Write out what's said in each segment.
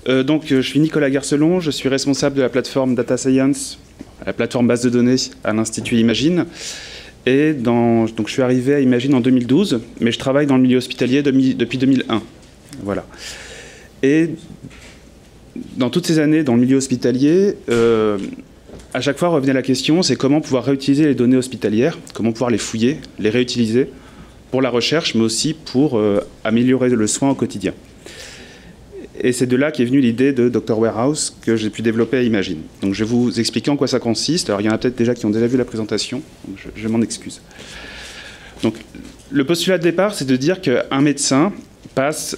Je suis Nicolas Garcelon, je suis responsable de la plateforme Data Science, la plateforme base de données à l'Institut Imagine. Et donc, je suis arrivé à Imagine en 2012, mais je travaille dans le milieu hospitalier depuis 2001. Voilà. Et dans toutes ces années dans le milieu hospitalier, à chaque fois revenait la question, c'est comment pouvoir réutiliser les données hospitalières, comment pouvoir les fouiller, les réutiliser pour la recherche, mais aussi pour améliorer le soin au quotidien. Et c'est de là qu'est venue l'idée de Dr Warehouse que j'ai pu développer à Imagine. Donc je vais vous expliquer en quoi ça consiste. Alors il y en a peut-être déjà qui ont déjà vu la présentation, donc je m'en excuse. Donc le postulat de départ, c'est de dire qu'un médecin passe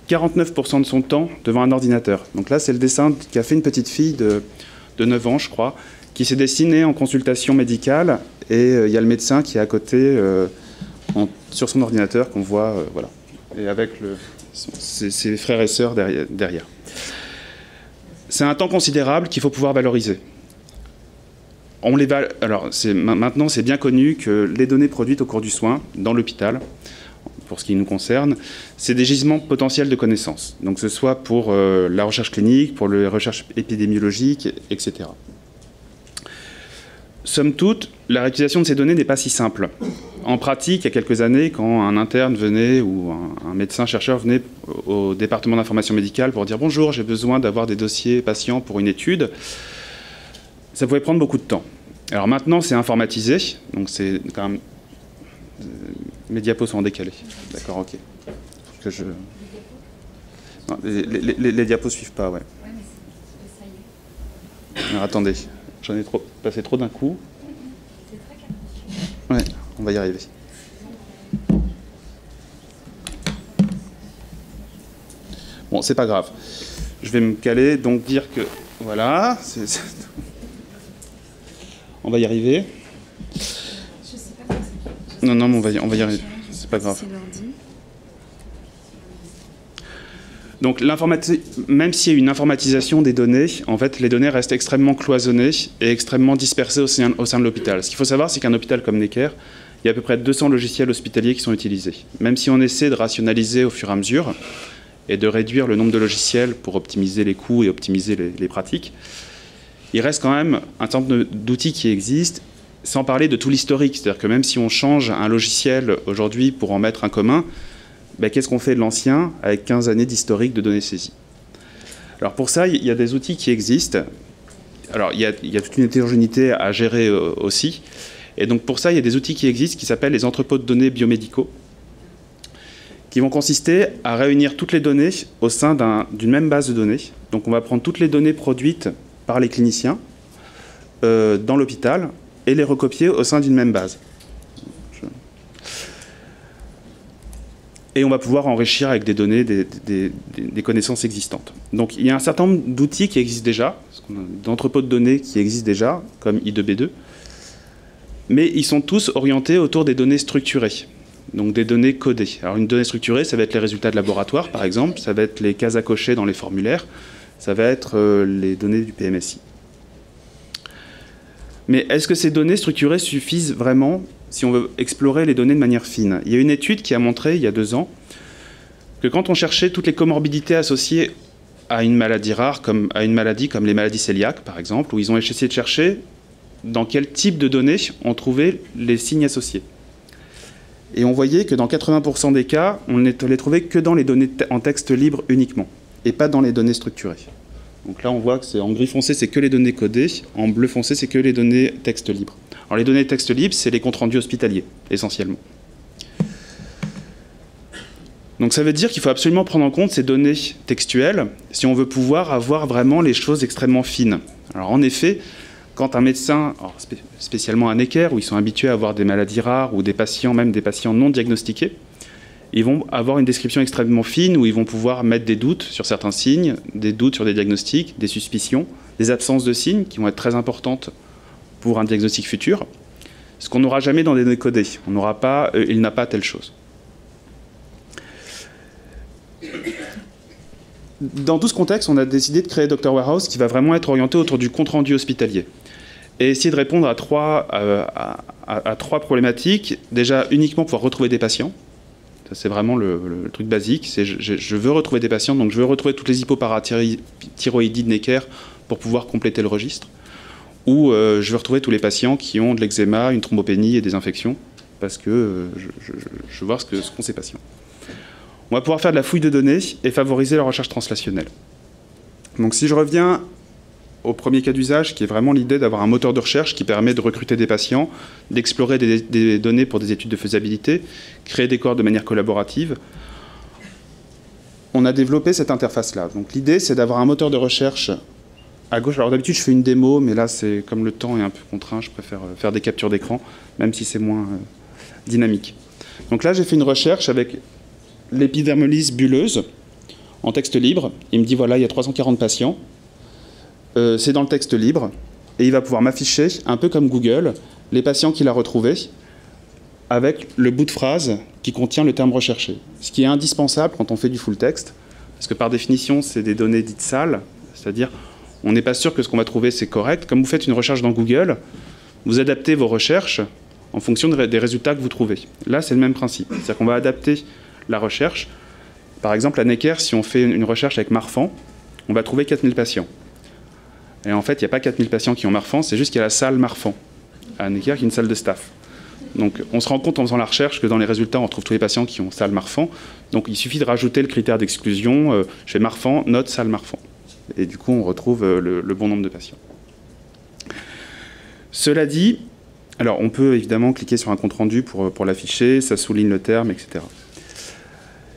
49% de son temps devant un ordinateur. Donc là, c'est le dessin qu'a fait une petite fille de 9 ans, je crois, qui s'est dessinée en consultation médicale, et il y a le médecin qui est à côté sur son ordinateur qu'on voit, voilà, et avec ses frères et sœurs derrière. C'est un temps considérable qu'il faut pouvoir valoriser. Alors, maintenant, c'est bien connu que les données produites au cours du soin, dans l'hôpital, pour ce qui nous concerne, c'est des gisements potentiels de connaissances. Donc, que ce soit pour la recherche clinique, pour les recherches épidémiologiques, etc. Somme toute, la réutilisation de ces données n'est pas si simple. En pratique, il y a quelques années, quand un interne venait ou un médecin-chercheur venait au département d'information médicale pour dire « Bonjour, j'ai besoin d'avoir des dossiers patients pour une étude », ça pouvait prendre beaucoup de temps. Alors maintenant, c'est informatisé, donc c'est quand même... Mes diapos sont en décalé. D'accord, ok. Que je... Non, les diapos ne suivent pas, ouais. Alors attendez, j'en ai passé trop d'un coup. Ouais, on va y arriver. Bon, c'est pas grave. Je vais me caler, donc dire que... Voilà. On va y arriver. Non, mais on va y arriver. C'est pas grave. Donc, même s'il y a une informatisation des données, en fait, les données restent extrêmement cloisonnées et extrêmement dispersées au sein de l'hôpital. Ce qu'il faut savoir, c'est qu'un hôpital comme Necker, il y a à peu près 200 logiciels hospitaliers qui sont utilisés. Même si on essaie de rationaliser au fur et à mesure et de réduire le nombre de logiciels pour optimiser les coûts et optimiser les pratiques, il reste quand même un certain nombre d'outils qui existent, sans parler de tout l'historique. C'est-à-dire que même si on change un logiciel aujourd'hui pour en mettre un commun, ben, qu'est-ce qu'on fait de l'ancien avec 15 années d'historique de données saisies? Alors pour ça, il y a des outils qui existent. Alors il y a toute une hétérogénéité à gérer aussi. Et donc pour ça, il y a des outils qui existent qui s'appellent les entrepôts de données biomédicaux, qui vont consister à réunir toutes les données au sein d'une même base de données. Donc on va prendre toutes les données produites par les cliniciens dans l'hôpital et les recopier au sein d'une même base. Et on va pouvoir enrichir avec des données des connaissances existantes. Donc il y a un certain nombre d'outils qui existent déjà, d'entrepôts de données qui existent déjà, comme I2B2, mais ils sont tous orientés autour des données structurées, donc des données codées. Alors une donnée structurée, ça va être les résultats de laboratoire, par exemple, ça va être les cases à cocher dans les formulaires, ça va être les données du PMSI. Mais est-ce que ces données structurées suffisent vraiment si on veut explorer les données de manière fine? Il y a une étude qui a montré, il y a 2 ans, que quand on cherchait toutes les comorbidités associées à une maladie rare, comme les maladies cœliaques, par exemple, où ils ont essayé de chercher dans quel type de données on trouvait les signes associés. Et on voyait que dans 80% des cas, on ne les trouvait que dans les données en texte libre uniquement, et pas dans les données structurées. Donc là, on voit que en gris foncé, c'est que les données codées. En bleu foncé, c'est que les données texte libre. Alors les données texte libre, c'est les comptes rendus hospitaliers, essentiellement. Donc ça veut dire qu'il faut absolument prendre en compte ces données textuelles si on veut pouvoir avoir vraiment les choses extrêmement fines. Alors en effet, quand un médecin, spécialement à Necker, où ils sont habitués à avoir des maladies rares ou des patients, même des patients non diagnostiqués, ils vont avoir une description extrêmement fine où ils vont pouvoir mettre des doutes sur certains signes, des doutes sur des diagnostics, des suspicions, des absences de signes qui vont être très importantes pour un diagnostic futur, ce qu'on n'aura jamais dans des données codées. On n'aura pas « il n'a pas telle chose ». Dans tout ce contexte, on a décidé de créer Dr Warehouse qui va vraiment être orienté autour du compte-rendu hospitalier et essayer de répondre à trois problématiques. Déjà, uniquement pouvoir retrouver des patients. C'est vraiment le truc basique. Je veux retrouver des patients, donc je veux retrouver toutes les hypoparathyroïdies de Necker pour pouvoir compléter le registre. Ou je veux retrouver tous les patients qui ont de l'eczéma, une thrombopénie et des infections, parce que je veux voir ce qu'ont ces patients. On va pouvoir faire de la fouille de données et favoriser la recherche translationnelle. Donc si je reviens au premier cas d'usage, qui est vraiment l'idée d'avoir un moteur de recherche qui permet de recruter des patients, d'explorer des données pour des études de faisabilité, créer des cohortes de manière collaborative, on a développé cette interface-là. Donc l'idée, c'est d'avoir un moteur de recherche à gauche. Alors d'habitude, je fais une démo, mais là, c'est comme le temps est un peu contraint, je préfère faire des captures d'écran, même si c'est moins dynamique. Donc là, j'ai fait une recherche avec l'épidermolyse bulleuse en texte libre. Il me dit, voilà, il y a 340 patients. C'est dans le texte libre. Et il va pouvoir m'afficher, un peu comme Google, les patients qu'il a retrouvés avec le bout de phrase qui contient le terme recherché. Ce qui est indispensable quand on fait du full text, parce que par définition, c'est des données dites sales, c'est-à-dire on n'est pas sûr que ce qu'on va trouver, c'est correct. Comme vous faites une recherche dans Google, vous adaptez vos recherches en fonction des résultats que vous trouvez. Là, c'est le même principe. C'est-à-dire qu'on va adapter la recherche. Par exemple, à Necker, si on fait une recherche avec Marfan, on va trouver 4000 patients. Et en fait, il n'y a pas 4000 patients qui ont Marfan, c'est juste qu'il y a la salle Marfan à Necker, qui est une salle de staff. Donc, on se rend compte en faisant la recherche que dans les résultats, on retrouve tous les patients qui ont salle Marfan. Donc, il suffit de rajouter le critère d'exclusion chez Marfan, note salle Marfan. Et du coup, on retrouve le bon nombre de patients. Cela dit, alors on peut évidemment cliquer sur un compte-rendu pour l'afficher, ça souligne le terme, etc.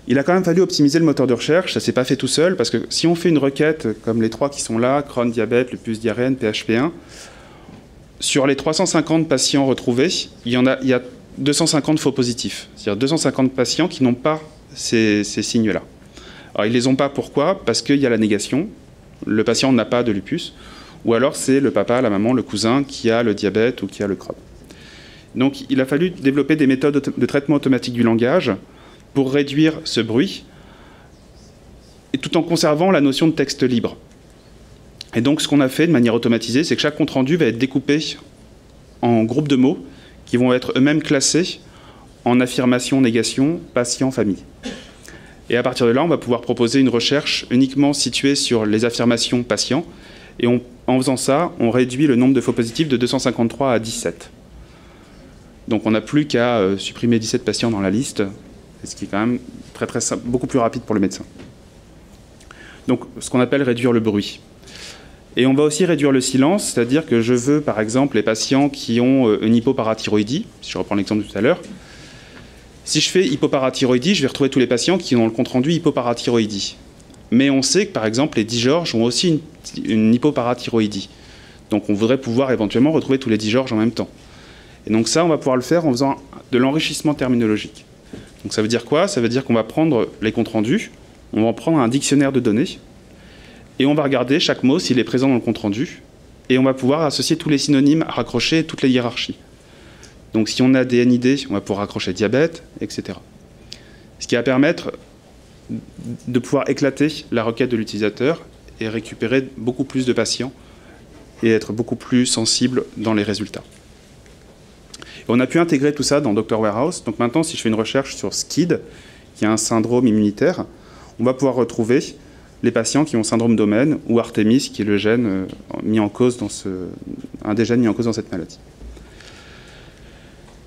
Il a quand même fallu optimiser le moteur de recherche, ça ne s'est pas fait tout seul, parce que si on fait une requête comme les trois qui sont là, Crohn, diabète, lupus, diarrhène, PHP1, sur les 350 patients retrouvés, il y a 250 faux positifs. C'est-à-dire 250 patients qui n'ont pas ces signes-là. Alors ils ne les ont pas, pourquoi? Parce qu'il y a la négation. Le patient n'a pas de lupus, ou alors c'est le papa, la maman, le cousin qui a le diabète ou qui a le Crohn. Donc il a fallu développer des méthodes de traitement automatique du langage pour réduire ce bruit, et tout en conservant la notion de texte libre. Et donc ce qu'on a fait de manière automatisée, c'est que chaque compte-rendu va être découpé en groupes de mots qui vont être eux-mêmes classés en affirmation, négation, patient, famille. Et à partir de là, on va pouvoir proposer une recherche uniquement située sur les affirmations patients. Et en faisant ça, on réduit le nombre de faux positifs de 253 à 17. Donc on n'a plus qu'à supprimer 17 patients dans la liste, ce qui est quand même très simple, beaucoup plus rapide pour le médecin. Donc ce qu'on appelle réduire le bruit. Et on va aussi réduire le silence, c'est-à-dire que je veux par exemple les patients qui ont une hypoparathyroïdie, si je reprends l'exemple de tout à l'heure. Si je fais hypoparathyroïdie, je vais retrouver tous les patients qui ont le compte-rendu hypoparathyroïdie. Mais on sait que, par exemple, les digorges ont aussi une hypoparathyroïdie. Donc on voudrait pouvoir éventuellement retrouver tous les digorges en même temps. Et donc ça, on va pouvoir le faire en faisant de l'enrichissement terminologique. Donc ça veut dire quoi? Ça veut dire qu'on va prendre les comptes-rendus, on va prendre un dictionnaire de données, et on va regarder chaque mot s'il est présent dans le compte-rendu, et on va pouvoir associer tous les synonymes, raccrocher toutes les hiérarchies. Donc si on a des NID, on va pouvoir raccrocher diabète, etc. Ce qui va permettre de pouvoir éclater la requête de l'utilisateur et récupérer beaucoup plus de patients et être beaucoup plus sensible dans les résultats. Et on a pu intégrer tout ça dans Dr Warehouse. Donc maintenant, si je fais une recherche sur SCID, qui est un syndrome immunitaire, on va pouvoir retrouver les patients qui ont syndrome d'Omen ou Artemis, qui est le gène mis en cause un des gènes mis en cause dans cette maladie.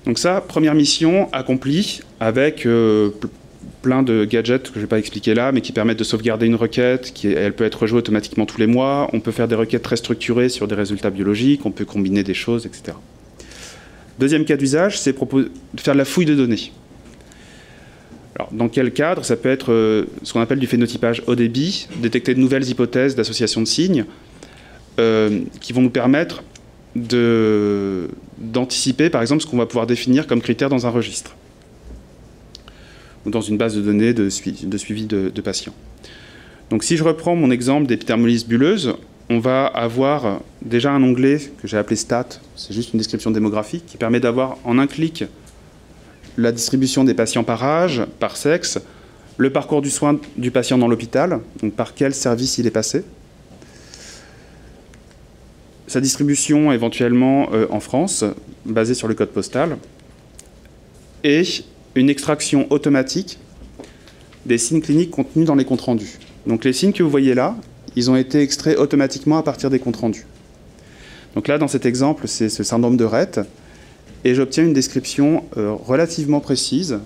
Donc ça, première mission accomplie avec plein de gadgets que je ne vais pas expliquer là, mais qui permettent de sauvegarder une requête, elle peut être rejouée automatiquement tous les mois, on peut faire des requêtes très structurées sur des résultats biologiques, on peut combiner des choses, etc. Deuxième cas d'usage, c'est de faire de la fouille de données. Alors, dans quel cadre? Ça peut être ce qu'on appelle du phénotypage haut débit, détecter de nouvelles hypothèses d'association de signes qui vont nous permettre d'anticiper, par exemple, ce qu'on va pouvoir définir comme critère dans un registre ou dans une base de données de suivi de patients. Donc si je reprends mon exemple d'épidermolyse bulleuse, on va avoir déjà un onglet que j'ai appelé Stat, c'est juste une description démographique, qui permet d'avoir en un clic la distribution des patients par âge, par sexe, le parcours du soin du patient dans l'hôpital, donc par quel service il est passé, sa distribution éventuellement en France, basée sur le code postal, et une extraction automatique des signes cliniques contenus dans les comptes rendus. Donc les signes que vous voyez là, ils ont été extraits automatiquement à partir des comptes rendus. Donc là, dans cet exemple, c'est ce syndrome de Rett, et j'obtiens une description relativement précise,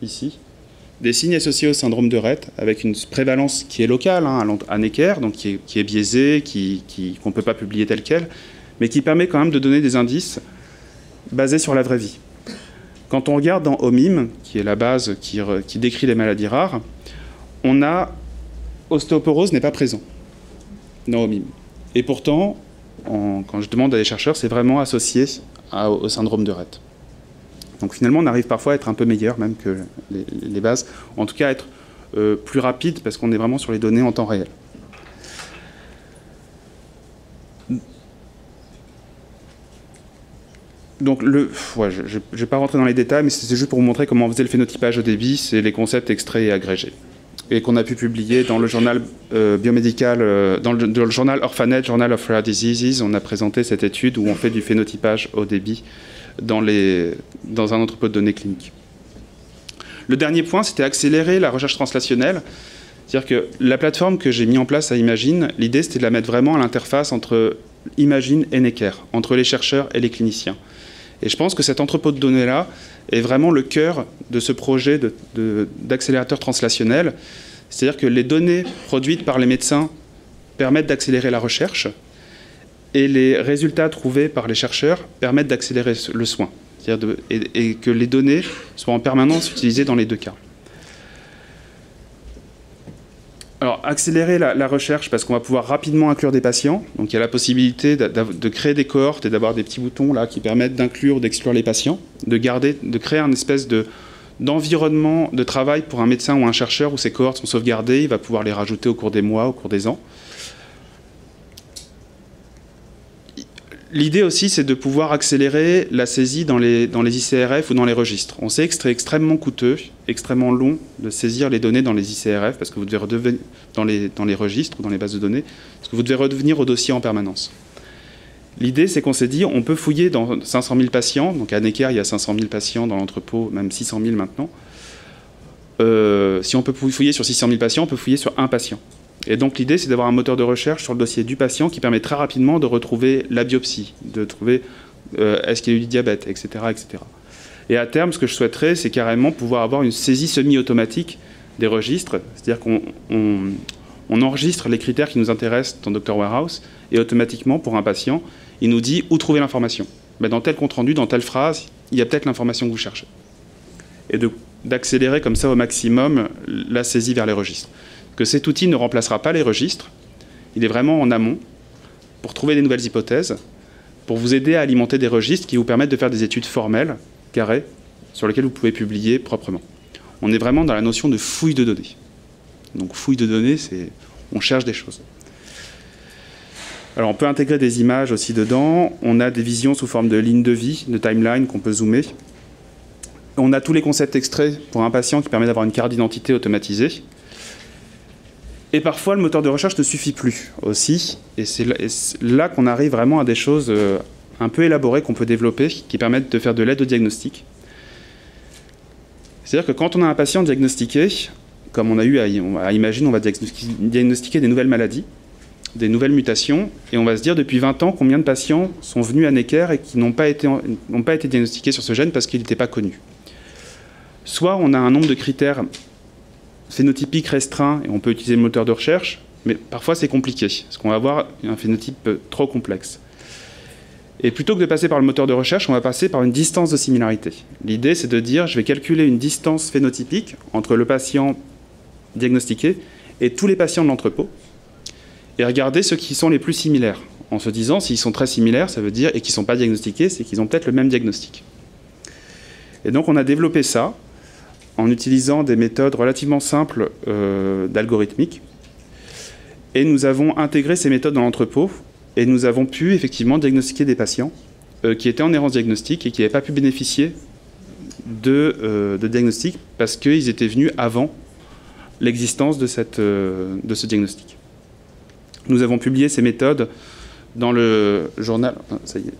ici, des signes associés au syndrome de Rett, avec une prévalence qui est locale, hein, à Necker, donc qui est biaisée, qu'on ne peut pas publier tel quel, mais qui permet quand même de donner des indices basés sur la vraie vie. Quand on regarde dans OMIM, qui est la base qui décrit les maladies rares, on a ostéoporose n'est pas présent dans OMIM. Et pourtant, quand je demande à des chercheurs, c'est vraiment associé au syndrome de Rett. Donc finalement, on arrive parfois à être un peu meilleur même que les bases, en tout cas à être plus rapide parce qu'on est vraiment sur les données en temps réel. Donc, je ne vais pas rentrer dans les détails, mais c'est juste pour vous montrer comment on faisait le phénotypage au débit, c'est les concepts extraits et agrégés. Et qu'on a pu publier dans le journal biomédical, dans le journal Orphanet, Journal of Rare Diseases, on a présenté cette étude où on fait du phénotypage au débit dans un entrepôt de données cliniques. Le dernier point, c'était accélérer la recherche translationnelle. C'est-à-dire que la plateforme que j'ai mis en place à Imagine, l'idée c'était de la mettre vraiment à l'interface entre Imagine et Necker, entre les chercheurs et les cliniciens. Et je pense que cet entrepôt de données-là est vraiment le cœur de ce projet d'accélérateur translationnel. C'est-à-dire que les données produites par les médecins permettent d'accélérer la recherche et les résultats trouvés par les chercheurs permettent d'accélérer le soin. Et que les données soient en permanence utilisées dans les deux cas. Alors, accélérer la recherche parce qu'on va pouvoir rapidement inclure des patients. Donc, il y a la possibilité de créer des cohortes et d'avoir des petits boutons là qui permettent d'inclure ou d'exclure les patients, de créer un espèce d'environnement de travail pour un médecin ou un chercheur où ces cohortes sont sauvegardées. Il va pouvoir les rajouter au cours des mois, au cours des ans. L'idée aussi, c'est de pouvoir accélérer la saisie dans les ICRF ou dans les registres. On sait que c'est extrêmement coûteux, extrêmement long de saisir les données dans les ICRF parce que vous devez redevenir dans les registres ou dans les bases de données, parce que vous devez revenir au dossier en permanence. L'idée, c'est qu'on s'est dit, on peut fouiller dans 500 000 patients. Donc à Necker, il y a 500 000 patients dans l'entrepôt, même 600 000 maintenant. Si on peut fouiller sur 600 000 patients, on peut fouiller sur un patient. Et donc l'idée, c'est d'avoir un moteur de recherche sur le dossier du patient qui permet très rapidement de retrouver la biopsie, de trouver est-ce qu'il y a eu du diabète, etc., etc. Et à terme, ce que je souhaiterais, c'est carrément pouvoir avoir une saisie semi-automatique des registres, c'est-à-dire qu'on enregistre les critères qui nous intéressent dans Dr Warehouse, et automatiquement, pour un patient, il nous dit où trouver l'information. Ben, dans tel compte-rendu, dans telle phrase, il y a peut-être l'information que vous cherchez. Et d'accélérer comme ça au maximum la saisie vers les registres. Que cet outil ne remplacera pas les registres, il est vraiment en amont pour trouver des nouvelles hypothèses, pour vous aider à alimenter des registres qui vous permettent de faire des études formelles, carrées, sur lesquelles vous pouvez publier proprement. On est vraiment dans la notion de fouille de données. Donc fouille de données, c'est on cherche des choses. Alors on peut intégrer des images aussi dedans, on a des visions sous forme de lignes de vie, de timeline qu'on peut zoomer. On a tous les concepts extraits pour un patient qui permet d'avoir une carte d'identité automatisée. Et parfois, le moteur de recherche ne suffit plus aussi. Et c'est là qu'on arrive vraiment à des choses un peu élaborées qu'on peut développer, qui permettent de faire de l'aide au diagnostic. C'est-à-dire que quand on a un patient diagnostiqué, comme on a eu à Imagine, on va diagnostiquer des nouvelles maladies, des nouvelles mutations, et on va se dire depuis 20 ans combien de patients sont venus à Necker et qui n'ont pas été diagnostiqués sur ce gène parce qu'il n'était pas connu. Soit on a un nombre de critères phénotypique restreint et on peut utiliser le moteur de recherche, mais parfois c'est compliqué, parce qu'on va avoir un phénotype trop complexe. Et plutôt que de passer par le moteur de recherche, on va passer par une distance de similarité. L'idée, c'est de dire, je vais calculer une distance phénotypique entre le patient diagnostiqué et tous les patients de l'entrepôt, et regarder ceux qui sont les plus similaires, en se disant, s'ils sont très similaires, ça veut dire, et qu'ils ne sont pas diagnostiqués, c'est qu'ils ont peut-être le même diagnostic. Et donc on a développé ça, en utilisant des méthodes relativement simples d'algorithmique. Et nous avons intégré ces méthodes dans l'entrepôt et nous avons pu effectivement diagnostiquer des patients qui étaient en errance diagnostique et qui n'avaient pas pu bénéficier de diagnostic parce qu'ils étaient venus avant l'existence de ce diagnostic. Nous avons publié ces méthodes dans le journal... Ah, ça y est,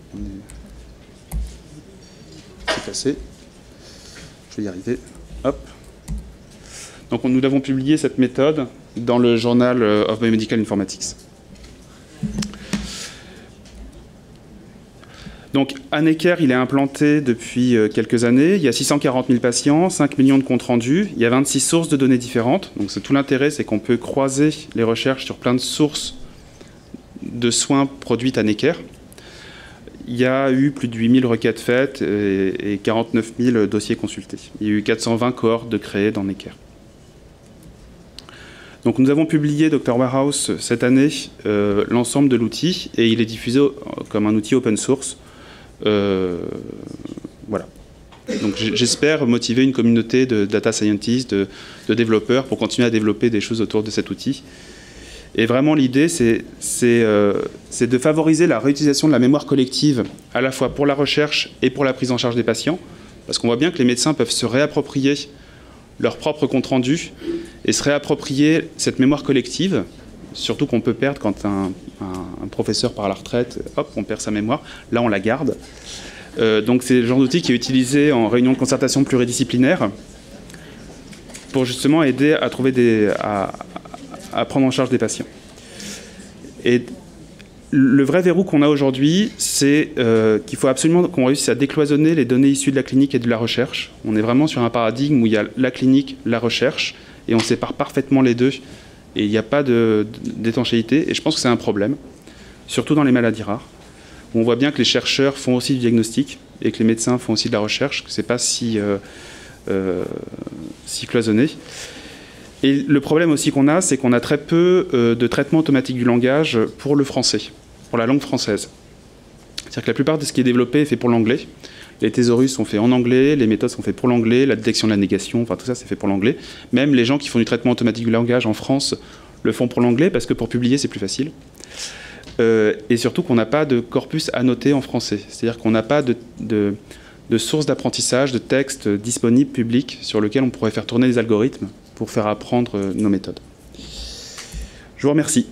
c'est cassé. Je vais y arriver. Hop. Donc nous avons publié cette méthode dans le Journal of Biomedical Informatics. Donc Hanecker, il est implanté depuis quelques années. Il y a 640 000 patients, 5 millions de comptes rendus. Il y a 26 sources de données différentes. Donc tout l'intérêt, c'est qu'on peut croiser les recherches sur plein de sources de soins produites à Necker. Il y a eu plus de 8000 requêtes faites et 49 000 dossiers consultés. Il y a eu 420 cohortes de créées dans Necker. Donc nous avons publié Dr Warehouse cette année l'ensemble de l'outil et il est diffusé comme un outil open source. Voilà. Donc j'espère motiver une communauté de data scientists, de développeurs pour continuer à développer des choses autour de cet outil. Et vraiment l'idée c'est de favoriser la réutilisation de la mémoire collective à la fois pour la recherche et pour la prise en charge des patients, parce qu'on voit bien que les médecins peuvent se réapproprier leur propre compte-rendu et se réapproprier cette mémoire collective, surtout qu'on peut perdre quand un professeur part à la retraite, hop, on perd sa mémoire, là on la garde. Donc c'est le genre d'outil qui est utilisé en réunion de concertation pluridisciplinaire pour justement aider à trouver à prendre en charge des patients. Et le vrai verrou qu'on a aujourd'hui, c'est qu'il faut absolument qu'on réussisse à décloisonner les données issues de la clinique et de la recherche. On est vraiment sur un paradigme où il y a la clinique, la recherche, et on sépare parfaitement les deux, et il n'y a pas d'étanchéité, et je pense que c'est un problème, surtout dans les maladies rares, où on voit bien que les chercheurs font aussi du diagnostic, et que les médecins font aussi de la recherche, que ce n'est pas si cloisonné. Et le problème aussi qu'on a, c'est qu'on a très peu de traitement automatique du langage pour le français, pour la langue française. C'est-à-dire que la plupart de ce qui est développé est fait pour l'anglais. Les thésaurus sont faits en anglais, les méthodes sont faites pour l'anglais, la détection de la négation, enfin tout ça c'est fait pour l'anglais. Même les gens qui font du traitement automatique du langage en France le font pour l'anglais parce que pour publier c'est plus facile. Et surtout qu'on n'a pas de corpus annoté en français. C'est-à-dire qu'on n'a pas de source d'apprentissage, de texte disponible, public, sur lequel on pourrait faire tourner les algorithmes pour faire apprendre nos méthodes. Je vous remercie.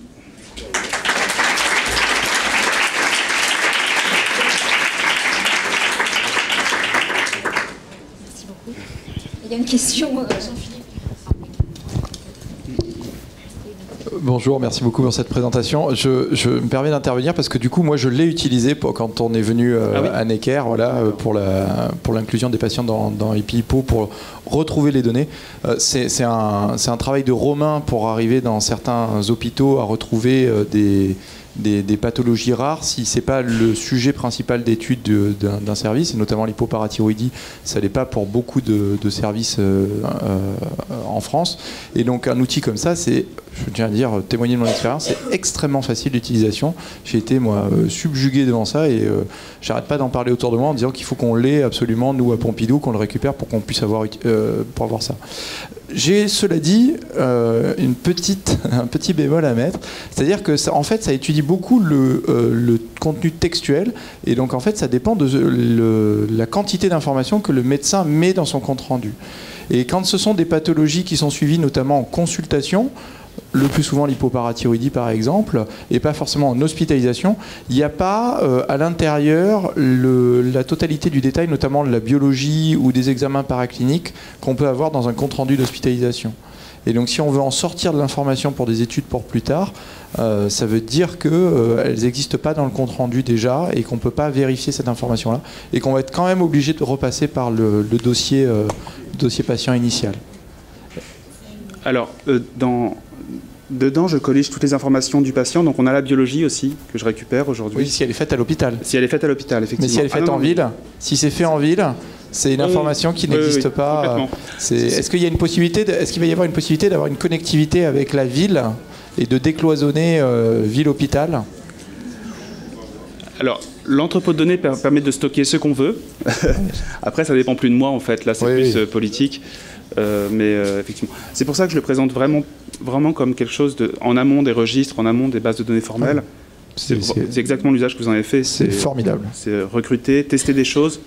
Merci beaucoup. Il y a une question, Jean-Philippe. Bonjour, merci beaucoup pour cette présentation. Je me permets d'intervenir parce que du coup, moi, je l'ai utilisé quand on est venu à Necker, voilà, pour l'inclusion des patients dans EpiHippo, pour retrouver les données. C'est un travail de Romain pour arriver dans certains hôpitaux à retrouver des pathologies rares. Si ce n'est pas le sujet principal d'étude d'un service, et notamment l'hypoparathyroïdie, ça n'est pas pour beaucoup de services en France. Et donc un outil comme ça, c'est, je tiens à dire, témoigner de mon expérience, c'est extrêmement facile d'utilisation. J'ai été, moi, subjugué devant ça et j'arrête pas d'en parler autour de moi en disant qu'il faut qu'on l'ait absolument, nous, à Pompidou, qu'on le récupère pour qu'on puisse avoir ça. J'ai, cela dit, un petit bémol à mettre, c'est-à-dire que ça, en fait, ça étudie beaucoup le contenu textuel, et donc en fait, ça dépend de la quantité d'informations que le médecin met dans son compte-rendu. Et quand ce sont des pathologies qui sont suivies notamment en consultation, le plus souvent l'hypoparathyroïdie par exemple, et pas forcément en hospitalisation, il n'y a pas à l'intérieur la totalité du détail, notamment de la biologie ou des examens paracliniques qu'on peut avoir dans un compte-rendu d'hospitalisation. Et donc si on veut en sortir de l'information pour des études pour plus tard, ça veut dire qu'elles n'existent pas dans le compte-rendu déjà et qu'on ne peut pas vérifier cette information-là et qu'on va être quand même obligé de repasser par le dossier patient initial. Alors, dedans, je collige toutes les informations du patient, donc on a la biologie aussi, que je récupère aujourd'hui. Oui, si elle est faite à l'hôpital. Si elle est faite à l'hôpital, effectivement. Mais si elle est faite en ville, si c'est fait en ville, c'est une information qui n'existe pas. Est-ce qu'il y a une possibilité est-ce qu'il va y avoir une possibilité d'avoir une connectivité avec la ville et de décloisonner ville-hôpital? Alors, l'entrepôt de données permet de stocker ce qu'on veut. Après, ça dépend plus de moi, en fait. Là, c'est plus politique. Mais effectivement, c'est pour ça que je le présente vraiment comme quelque chose en amont des registres, en amont des bases de données formelles. C'est exactement l'usage que vous en avez fait. C'est formidable. C'est recruter, tester des choses,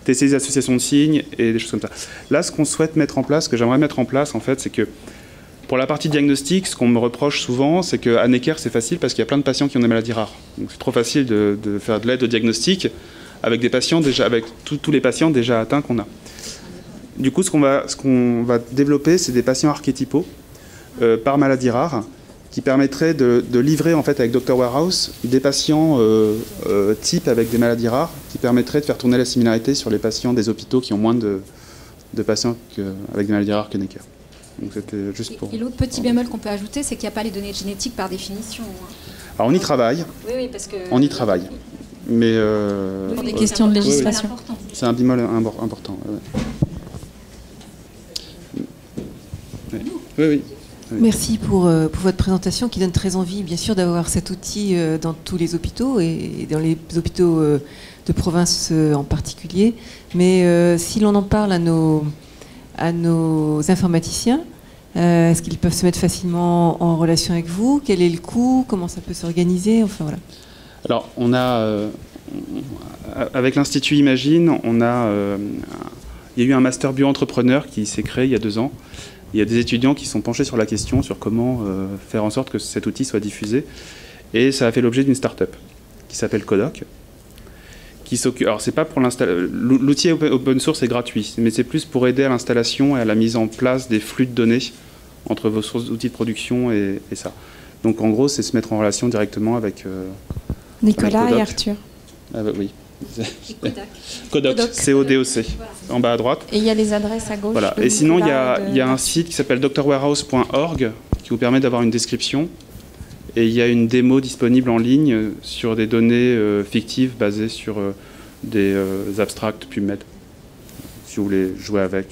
tester des associations de signes et des choses comme ça. Là, ce qu'on souhaite mettre en place, ce que j'aimerais mettre en place, en fait, c'est que pour la partie diagnostic, ce qu'on me reproche souvent, c'est qu'à Necker, c'est facile parce qu'il y a plein de patients qui ont des maladies rares. Donc c'est trop facile de faire de l'aide au diagnostic avec des patients déjà, avec tous les patients déjà atteints qu'on a. Du coup, ce qu'on va développer, c'est des patients archétypaux par maladie rare, qui permettraient de livrer en fait avec Dr Warehouse des patients types avec des maladies rares, qui permettraient de faire tourner la similarité sur les patients des hôpitaux qui ont moins de patients avec des maladies rares que Necker. Donc c'était juste pour... Et l'autre petit bémol qu'on peut ajouter, c'est qu'il n'y a pas les données génétiques par définition. Alors on y travaille. Oui, parce que... On y travaille. Mais... pour des questions de législation. C'est un bémol important. Oui. Merci pour votre présentation qui donne très envie, bien sûr, d'avoir cet outil dans tous les hôpitaux et dans les hôpitaux de province en particulier. Mais si l'on en parle à nos informaticiens, est-ce qu'ils peuvent se mettre facilement en relation avec vous? Quel est le coût? Comment ça peut s'organiser? Enfin, voilà. Alors, on a, avec l'Institut Imagine, il y a eu un master bio-entrepreneur qui s'est créé il y a 2 ans. Il y a des étudiants qui sont penchés sur la question, sur comment faire en sorte que cet outil soit diffusé. Et ça a fait l'objet d'une start-up qui s'appelle Codoc. Alors, c'est pas pour l'installation. L'outil open source est gratuit, mais c'est plus pour aider à l'installation et à la mise en place des flux de données entre vos sources d'outils de production et ça. Donc, en gros, c'est se mettre en relation directement avec Nicolas avec et Arthur. Oui. Codoc, C-O-D-O-C, en bas à droite. Et il y a les adresses à gauche. Voilà. Et sinon, il y a un site qui s'appelle drwarehouse.org qui vous permet d'avoir une description. Et il y a une démo disponible en ligne sur des données fictives basées sur des abstracts PubMed, si vous voulez jouer avec.